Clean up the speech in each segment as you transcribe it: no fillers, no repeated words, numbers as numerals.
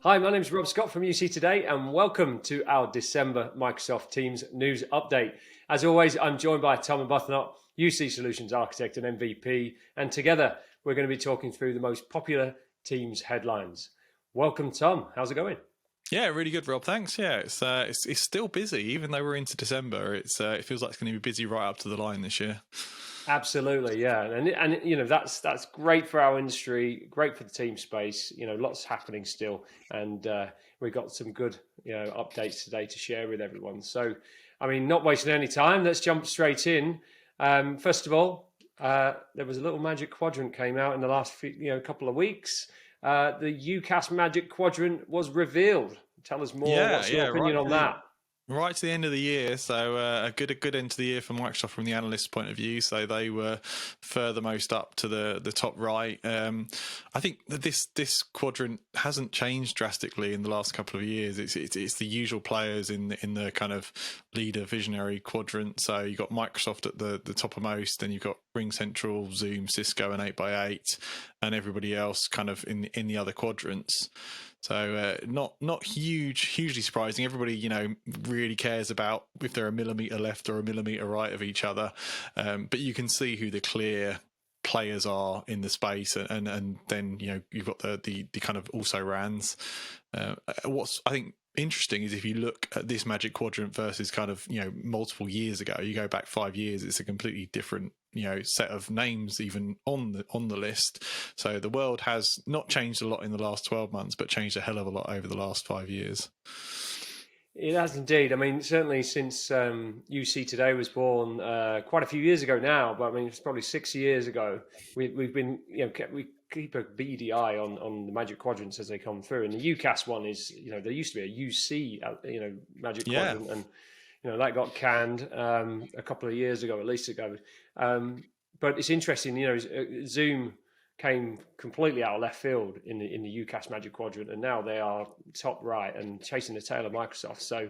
Hi, my name is Rob Scott from UC Today, and welcome to our December Microsoft Teams news update. As always, I'm joined by Tom Arbuthnot, UC Solutions Architect and MVP, and together we're going to be talking through the most popular Teams headlines. Welcome, Tom. How's it going? Yeah, really good, Rob. Thanks. Yeah, it's still busy, even though we're into December. It feels like it's going to be busy right up to the line this year. Absolutely, yeah, and you know that's great for our industry, great for the team space. You know, lots happening still, and we've got some good updates today to share with everyone. So, I mean, not wasting any time, let's jump straight in. First of all, there was a little Magic Quadrant came out in the last couple of weeks. The UCAS Magic Quadrant was revealed. Tell us more. What's your opinion on that? Right to the end of the year, so a good end to the year for Microsoft from the analyst's point of view. So they were furthermost up to the top right. I think that this quadrant hasn't changed drastically in the last couple of years. It's the usual players in the kind of leader visionary quadrant. So you've got Microsoft at the toppermost, then you've got RingCentral, Zoom, Cisco, and 8x8, and everybody else kind of in the other quadrants. So not hugely surprising. Everybody, really cares about if they're a millimeter left or a millimeter right of each other. But you can see who the clear players are in the space, and then you've got the kind of also rans. What's I think interesting is if you look at this Magic Quadrant versus kind of multiple years ago, you go back 5 years, it's a completely different set of names even on the list. So the world has not changed a lot in the last 12 months, but changed a hell of a lot over the last 5 years. It has indeed. I mean, certainly since UC Today was born quite a few years ago now, but I mean, it's probably 6 years ago. We've been, we keep a beady eye on the Magic Quadrants as they come through. And the UCAS one is, there used to be a UC, Magic Quadrant, and that got canned a couple of years ago, at least ago. But it's interesting, Zoom came completely out of left field in the UCAS Magic Quadrant, and now they are top right and chasing the tail of Microsoft. So,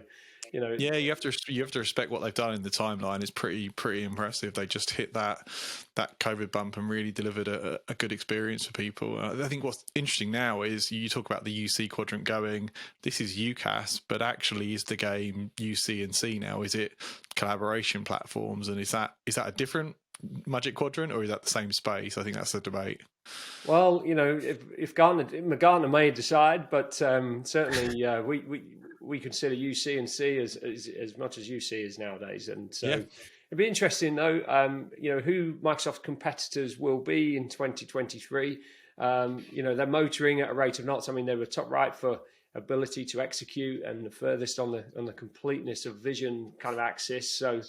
yeah, you have to respect what they've done in the timeline. It's pretty impressive. They just hit that COVID bump and really delivered a good experience for people. I think what's interesting now is you talk about the UC quadrant going. This is UCAS, but actually, is the game UC and C now? Is it collaboration platforms, and is that a different Magic Quadrant, or is that the same space? I think that's the debate. Well, if Gartner may decide, but certainly we consider UC and C as much as UC is nowadays, and so it'd be interesting though. Who Microsoft's competitors will be in 2023. They're motoring at a rate of knots. I mean, they were top right for ability to execute and the furthest on the completeness of vision kind of axis. So.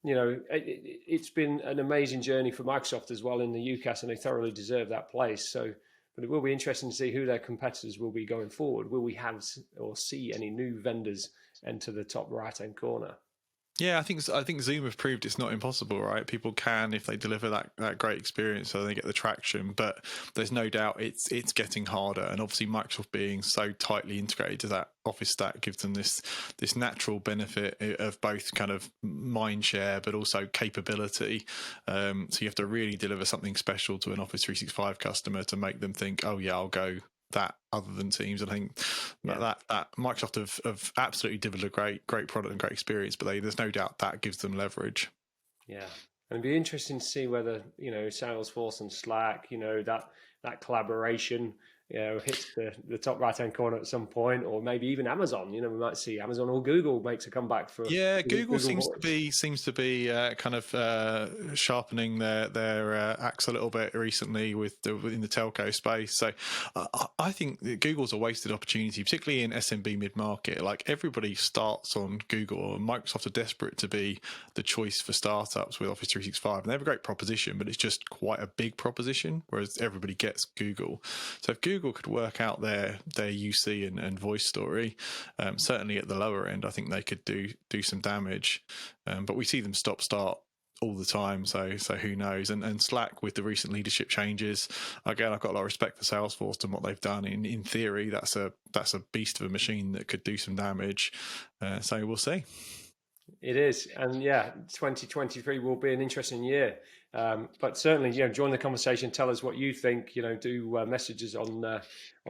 It's been an amazing journey for Microsoft as well in the UCAS, and they thoroughly deserve that place. So, but it will be interesting to see who their competitors will be going forward. Will we have or see any new vendors enter the top right-hand corner? Yeah, I think Zoom have proved it's not impossible, right? People can, if they deliver that great experience, so they get the traction. But there's no doubt it's getting harder, and obviously Microsoft being so tightly integrated to that Office stack gives them this natural benefit of both kind of mind share, but also capability. So you have to really deliver something special to an Office 365 customer to make them think, oh yeah, I'll go that other than Teams. I think that Microsoft have absolutely delivered a great product and great experience, but there's no doubt that gives them leverage. Yeah, and it'd be interesting to see whether Salesforce and Slack, that collaboration hits the top right-hand corner at some point, or maybe even Amazon. We might see Amazon or Google makes a comeback for. Yeah, Google seems to be kind of sharpening their axe a little bit recently within the telco space. So I think that Google's a wasted opportunity, particularly in SMB mid-market. Like, everybody starts on Google, and Microsoft are desperate to be the choice for startups with Office 365. And they have a great proposition, but it's just quite a big proposition, whereas everybody gets Google. So if Google could work out their UC and voice story, certainly at the lower end, I think they could do some damage. But we see them stop-start all the time, so who knows? And Slack, with the recent leadership changes, again, I've got a lot of respect for Salesforce and what they've done. In theory, that's a beast of a machine that could do some damage. So we'll see. It is, and yeah, 2023 will be an interesting year. But certainly, join the conversation. Tell us what you think. Do messages on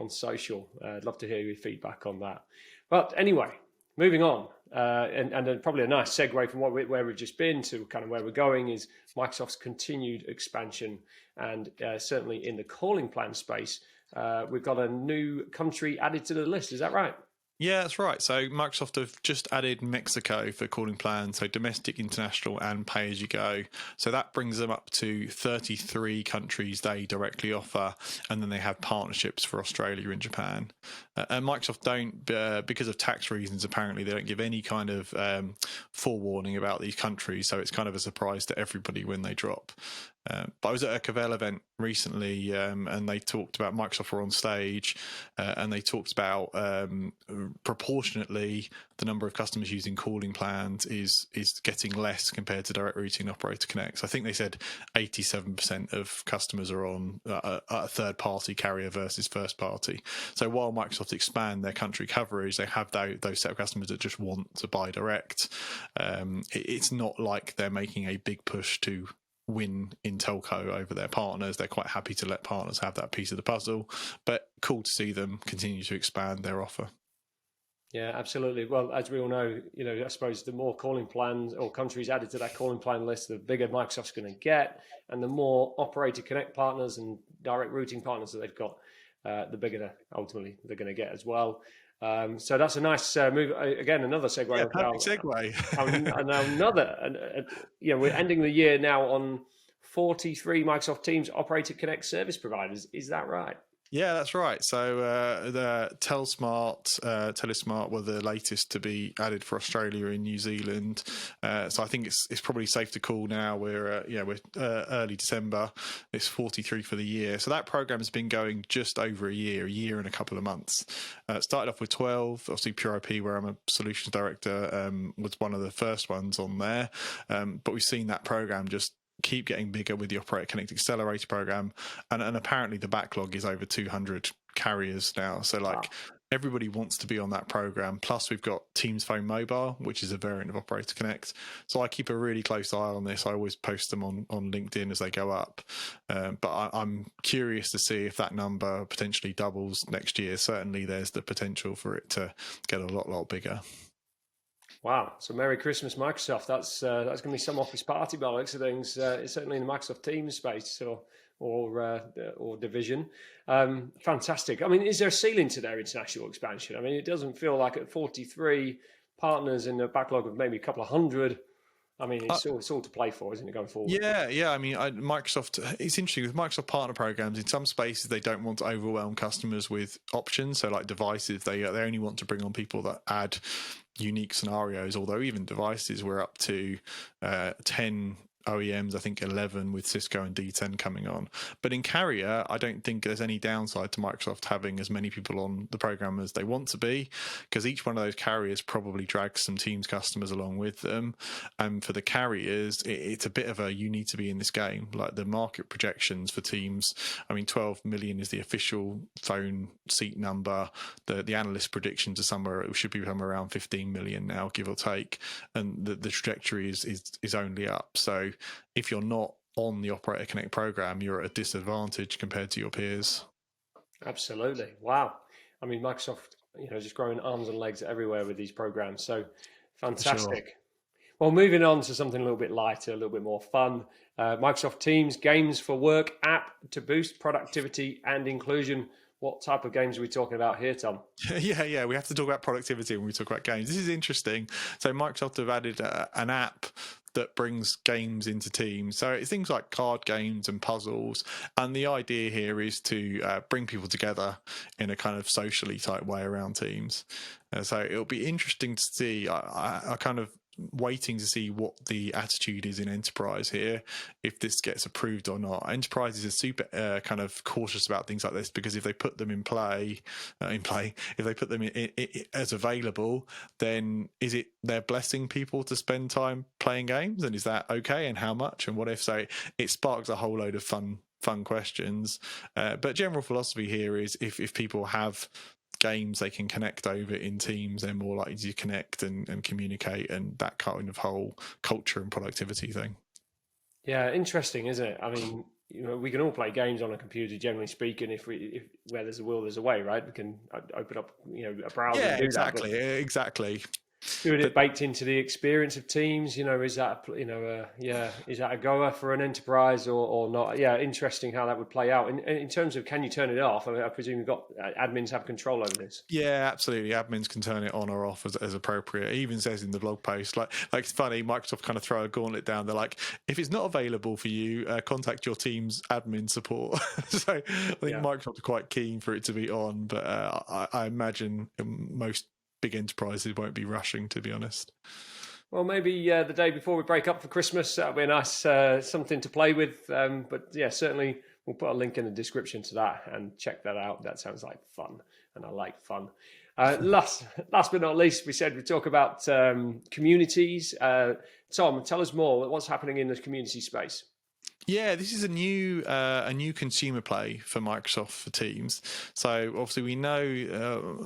social. I'd love to hear your feedback on that. But anyway, moving on, and then probably a nice segue from where we've just been to kind of where we're going is Microsoft's continued expansion, and certainly in the calling plan space, we've got a new country added to the list. Is that right? Yeah, that's right. So Microsoft have just added Mexico for calling plans, so domestic, international, and pay as you go. So that brings them up to 33 countries they directly offer, and then they have partnerships for Australia and Japan. And Microsoft don't, because of tax reasons, apparently they don't give any kind of forewarning about these countries, so it's kind of a surprise to everybody when they drop. But I was at a Cavell event recently, and they talked about Microsoft were on stage, and they talked about proportionately the number of customers using calling plans is getting less compared to direct routing operator connects. I think they said 87% of customers are on a third party carrier versus first party. So while Microsoft expand their country coverage, they have those set of customers that just want to buy direct. It's not like they're making a big push to win in telco over their partners. They're quite happy to let partners have that piece of the puzzle, but cool to see them continue to expand their offer. Yeah, absolutely. Well, as we all know, I suppose the more calling plans or countries added to that calling plan list, the bigger Microsoft's going to get, and the more operator connect partners and direct routing partners that they've got, the bigger ultimately they're going to get as well. So that's a nice move. Again, another segue. Yeah, perfect segue. We're ending the year now on 43 Microsoft Teams operator connect service providers. Is that right? Yeah, that's right. So the Telesmart were the latest to be added for Australia and New Zealand. So I think it's probably safe to call now. We're early December. It's 43 for the year. So that program has been going just over a year and a couple of months. It started off with 12. Obviously, Pure IP, where I'm a solutions director, was one of the first ones on there. But we've seen that program just keep getting bigger with the Operator Connect Accelerator program, and apparently the backlog is over 200 carriers now. So like everybody wants to be on that program. Plus we've got Teams Phone Mobile, which is a variant of Operator Connect. So I keep a really close eye on this. I always post them on LinkedIn as they go up. But I'm curious to see if that number potentially doubles next year. Certainly there's the potential for it to get a lot bigger. Wow! So Merry Christmas, Microsoft. That's going to be some office party by the looks of things. It's certainly in the Microsoft Teams space or division. Fantastic. I mean, is there a ceiling to their international expansion? I mean, it doesn't feel like at 43 partners in a backlog of maybe a couple of hundred. I mean, it's all to play for, isn't it, going forward? Yeah. I mean, Microsoft. It's interesting with Microsoft partner programs. In some spaces, they don't want to overwhelm customers with options. So, like devices, they only want to bring on people that add unique scenarios. Although even devices, we're up to 10 OEMs, I think 11 with Cisco and D10 coming on. But in carrier, I don't think there's any downside to Microsoft having as many people on the program as they want to be, because each one of those carriers probably drags some Teams customers along with them. And for the carriers, it's a bit of a, you need to be in this game. Like the market projections for Teams, I mean, 12 million is the official phone seat number. The analyst predictions are it should be somewhere around 15 million now, give or take. And the trajectory is only up. So if you're not on the Operator Connect program, you're at a disadvantage compared to your peers. Absolutely. Wow. I mean, Microsoft, just growing arms and legs everywhere with these programs. So fantastic. Sure. Well, moving on to something a little bit lighter, a little bit more fun. Microsoft Teams Games for Work app to boost productivity and inclusion. What type of games are we talking about here, Tom? Yeah. We have to talk about productivity when we talk about games. This is interesting. So Microsoft have added an app that brings games into Teams. So it's things like card games and puzzles. And the idea here is to bring people together in a kind of socially type way around Teams. So it'll be interesting to see. I kind of waiting to see what the attitude is in enterprise here, if this gets approved or not. Enterprises are super kind of cautious about things like this, because if they put them if they put them in as available, then is it they're blessing people to spend time playing games, and is that okay, and how much, and what if? So it sparks a whole load of fun questions. But general philosophy here is if people have games they can connect over in teams, they're more likely to connect and communicate, and that kind of whole culture and productivity thing. Yeah, interesting, isn't it? I mean, we can all play games on a computer, generally speaking. If where there's a will, there's a way, right? We can open up, a browser Yeah, and do that. But exactly. doing But it baked into the experience of teams, is that is that a goer for an enterprise or not? Yeah, interesting how that would play out. In terms of, can you turn it off? I mean, I presume you've got admins have control over this. yeah, absolutely. Admins can turn it on or off as appropriate. It even says in the blog post, like it's funny, Microsoft kind of throw a gauntlet down. They're like, if it's not available for you, contact your team's admin support. So I think Yeah. Microsoft are quite keen for it to be on, but I imagine most big enterprises won't be rushing, to be honest. Well, maybe the day before we break up for Christmas, that'll be a nice something to play with. But yeah, certainly we'll put a link in the description to that and check that out. That sounds like fun, and I like fun. Last but not least, we said we'd talk about communities. Tom, tell us more. What's happening in the community space? Yeah, this is a new consumer play for Microsoft for Teams. So obviously we know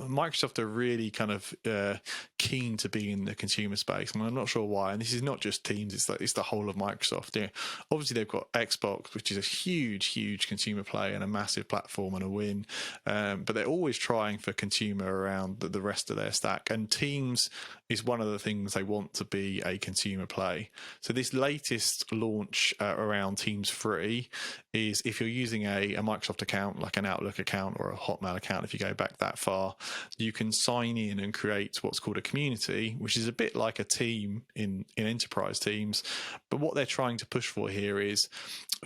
Microsoft are really kind of keen to be in the consumer space, and I'm not sure why. And this is not just Teams; it's the whole of Microsoft. Yeah, obviously they've got Xbox, which is a huge consumer play and a massive platform and a win. But they're always trying for consumer around the rest of their stack. And Teams is one of the things they want to be a consumer play. So this latest launch around Teams Free is, if you're using a Microsoft account, like an Outlook account or a Hotmail account, if you go back that far, you can sign in and create what's called a community, which is a bit like a team in enterprise Teams. But what they're trying to push for here is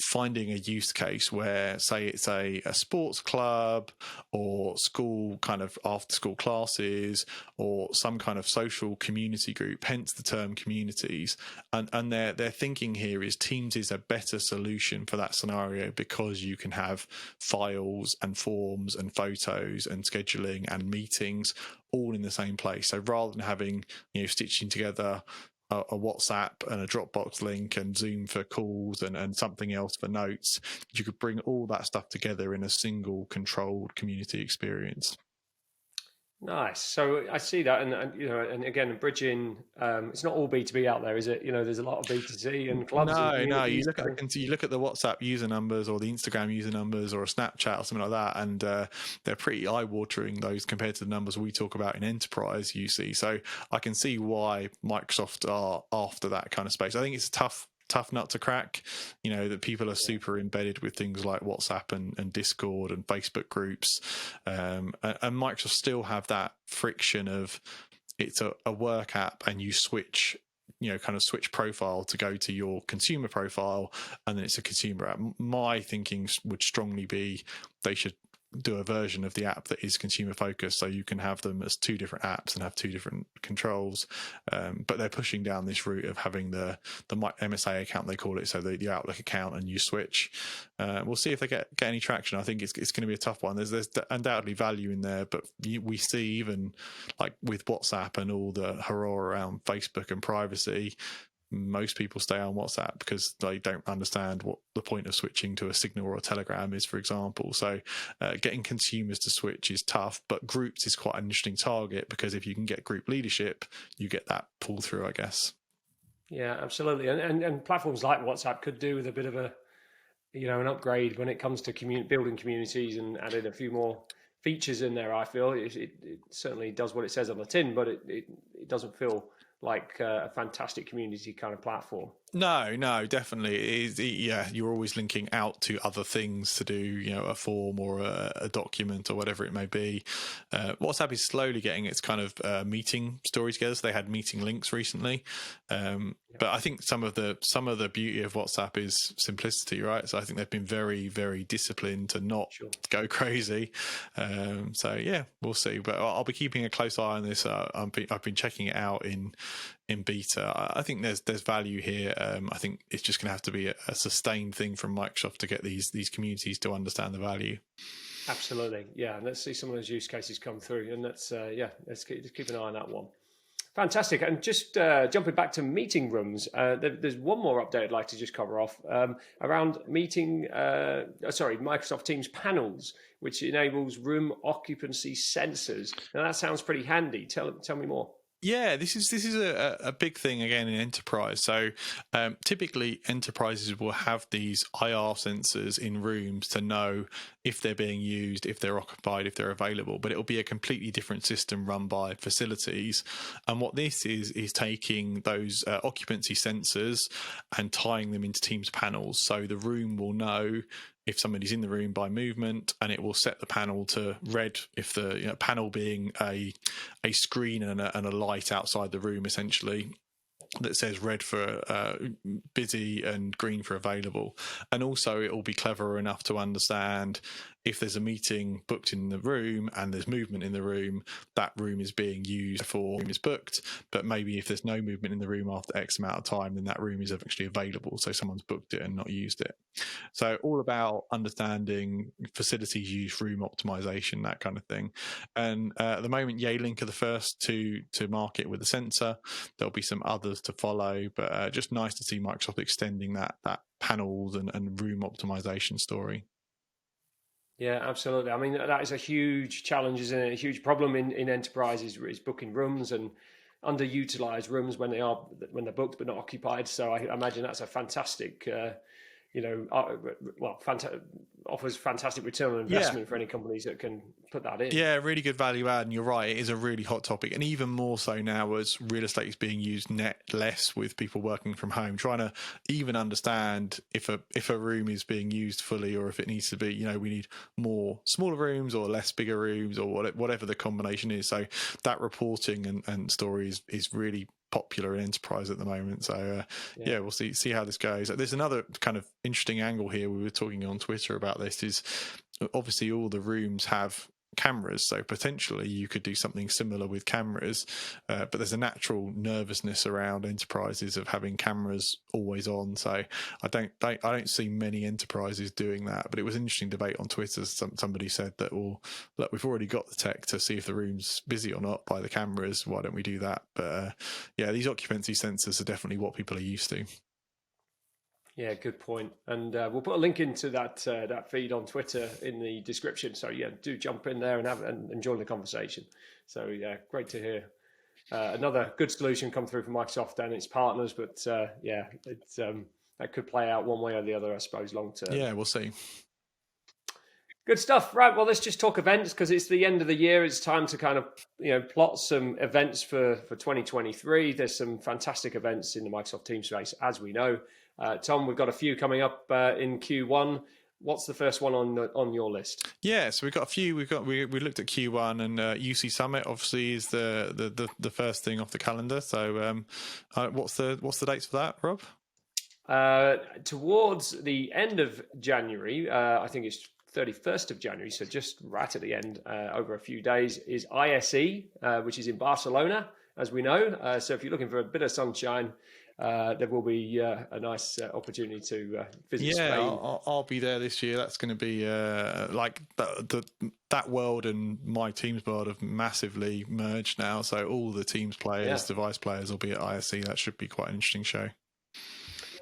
finding a use case where, say, it's a sports club or school kind of after school classes or some kind of social community group, hence the term communities. And their thinking here is Teams is a better solution for that scenario because you can have files and forms and photos and scheduling and meetings all in the same place. So rather than having, stitching together a WhatsApp and a Dropbox link and Zoom for calls and something else for notes, you could bring all that stuff together in a single controlled community experience. Nice. So I see that, and again, bridging. It's not all B2B out there, is it? There's a lot of B2C and clubs and No. You communities. look at the WhatsApp user numbers or the Instagram user numbers or a Snapchat or something like that, and they're pretty eye-watering, those, compared to the numbers we talk about in enterprise UC. So I can see why Microsoft are after that kind of space. I think it's a tough nut to crack, that people are super embedded with things like WhatsApp and Discord and Facebook groups, and Microsoft still have that friction of it's a work app and you switch switch profile to go to your consumer profile, and then it's a consumer app. My thinking would strongly be they should do a version of the app that is consumer focused, so you can have them as two different apps and have two different controls. But they're pushing down this route of having the MSA account, they call it, so the Outlook account, and you switch. We'll see if they get any traction. I think it's going to be a tough one. There's undoubtedly value in there, but we see, even like with WhatsApp and all the hurrah around Facebook and privacy, most people stay on WhatsApp because they don't understand what the point of switching to a Signal or a Telegram is, for example. So getting consumers to switch is tough, but groups is quite an interesting target, because if you can get group leadership, you get that pull through, I guess. Yeah, absolutely. And platforms like WhatsApp could do with a bit of an upgrade when it comes to building communities and adding a few more features in there. I feel it certainly does what it says on the tin, but it doesn't feel like a fantastic community kind of platform. No, definitely. It is, yeah, you're always linking out to other things to do, a form or a document or whatever it may be. WhatsApp is slowly getting its kind of meeting story together. So they had meeting links recently. But I think some of the beauty of WhatsApp is simplicity, right? So I think they've been very, very disciplined to not go crazy. So yeah, we'll see. But I'll be keeping a close eye on this. I've been checking it out in beta. I think there's value here. I think it's just going to have to be a sustained thing from Microsoft to get these communities to understand the value. Absolutely, yeah. And let's see some of those use cases come through, and let's keep an eye on that one. Fantastic. And just jumping back to meeting rooms, there's one more update I'd like to just cover off around Microsoft Teams panels, which enables room occupancy sensors. Now that sounds pretty handy. Tell me more. Yeah, this is a big thing again in enterprise. So typically enterprises will have these IR sensors in rooms to know if they're being used, if they're occupied, if they're available, but it'll be a completely different system run by facilities. And what this is taking those occupancy sensors and tying them into Teams panels. So the room will know if somebody's in the room by movement, and it will set the panel to red if the panel being a screen and a light outside the room, essentially, that says red for busy and green for available. And also it will be clever enough to understand if there's a meeting booked in the room and there's movement in the room, that room is being used for room is booked. But maybe if there's no movement in the room after X amount of time, then that room is actually available. So someone's booked it and not used it. So all about understanding facilities use, room optimization, that kind of thing. And at the moment, Yealink are the first to market with a sensor. There'll be some others to follow, but just nice to see Microsoft extending that panels and room optimization story. Yeah, absolutely. I mean, that is a huge challenge, isn't it? A huge problem in enterprises is booking rooms and underutilized rooms when they're booked but not occupied. So I imagine that's a fantastic, offers fantastic return on investment for any companies that can put that in. Yeah, really good value add, and you're right, it is a really hot topic, and even more so now as real estate is being used less with people working from home, trying to even understand if a room is being used fully or if it needs to be, we need more smaller rooms or less bigger rooms or whatever the combination is. So that reporting and stories is really popular in enterprise at the moment. So we'll see how this goes. There's another kind of interesting angle here. We were talking on Twitter about this, is obviously all the rooms have cameras, so potentially you could do something similar with cameras, but there's a natural nervousness around enterprises of having cameras always on. So I don't see many enterprises doing that, but it was an interesting debate on Twitter. Somebody said that, well, look, we've already got the tech to see if the room's busy or not by the cameras, why don't we do that? But these occupancy sensors are definitely what people are used to. Yeah, good point. And we'll put a link into that feed on Twitter in the description. So yeah, do jump in there and join the conversation. So yeah, great to hear another good solution come through from Microsoft and its partners. But that could play out one way or the other, I suppose, long term. Yeah, we'll see. Good stuff. Right. Well, let's just talk events because it's the end of the year. It's time to kind of, plot some events for 2023. There's some fantastic events in the Microsoft Teams space, as we know. Tom, we've got a few coming up in Q1. What's the first one on your list? Yeah, so we've got a few. We looked at Q1, and UC Summit obviously is the first thing off the calendar. So what's the dates for that, Rob? Towards the end of January, I think it's 31st of January, so just right at the end, over a few days, is ISE, which is in Barcelona, as we know. So if you're looking for a bit of sunshine, there will be a nice opportunity to visit Spain. I'll be there this year. That's going to be like that world and my Teams world have massively merged now. So all the Teams players, device players will be at ISE. That should be quite an interesting show.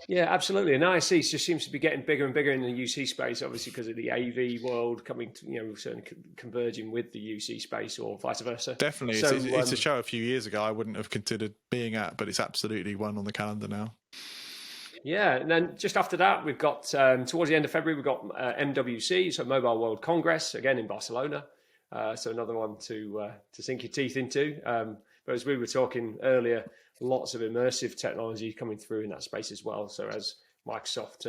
Yeah, absolutely. And ISE just seems to be getting bigger and bigger in the UC space, obviously because of the AV world coming to, certainly converging with the UC space or vice versa. Definitely. So, it's a show a few years ago I wouldn't have considered being at, but it's absolutely one on the calendar now. Yeah, and then just after that, we've got, towards the end of February, we've got MWC, so Mobile World Congress, again in Barcelona. So another one to sink your teeth into. But as we were talking earlier, lots of immersive technology coming through in that space as well. So as Microsoft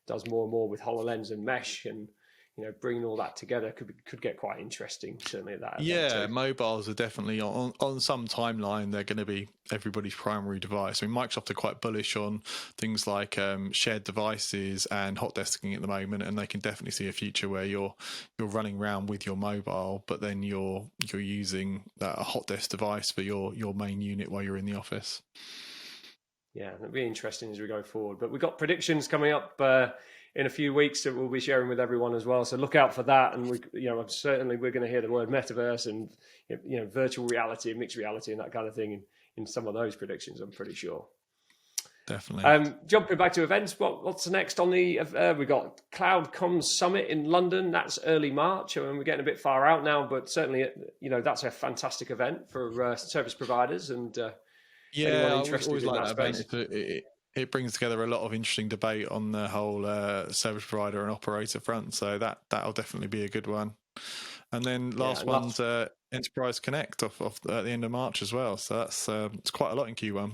does more and more with HoloLens and Mesh and bringing all that together could get quite interesting, certainly at that event. Yeah, mobiles are definitely on some timeline. They're going to be everybody's primary device. I mean, Microsoft are quite bullish on things like shared devices and hot desking at the moment, and they can definitely see a future where you're running around with your mobile, but then you're using that hot desk device for your main unit while you're in the office. Yeah, it'll be interesting as we go forward. But we've got predictions coming up in a few weeks that we'll be sharing with everyone as well. So look out for that. And certainly we're going to hear the word metaverse and virtual reality and mixed reality and that kind of thing in some of those predictions, I'm pretty sure. Definitely. Jumping back to events, what's next on the? We've got Cloud Comms Summit in London. That's early March. I mean, we're getting a bit far out now, but certainly, that's a fantastic event for service providers and anyone I interested always in like that that space. event. It brings together a lot of interesting debate on the whole service provider and operator front. So that'll definitely be a good one. And then last one's Enterprise Connect off at the end of March as well. So that's it's quite a lot in Q1.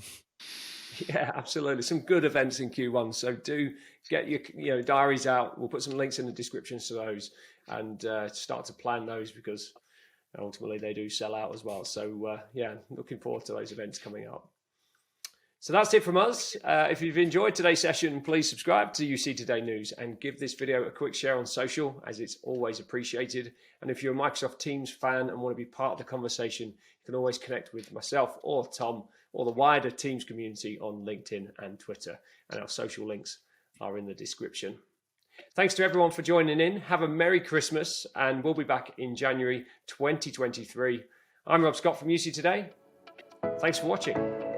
Yeah, absolutely. Some good events in Q1. So do get your diaries out. We'll put some links in the descriptions to those and start to plan those because ultimately they do sell out as well. So looking forward to those events coming up. So that's it from us. If you've enjoyed today's session, please subscribe to UC Today News and give this video a quick share on social, as it's always appreciated. And if you're a Microsoft Teams fan and want to be part of the conversation, you can always connect with myself or Tom or the wider Teams community on LinkedIn and Twitter. And our social links are in the description. Thanks to everyone for joining in. Have a Merry Christmas, and we'll be back in January 2023. I'm Rob Scott from UC Today. Thanks for watching.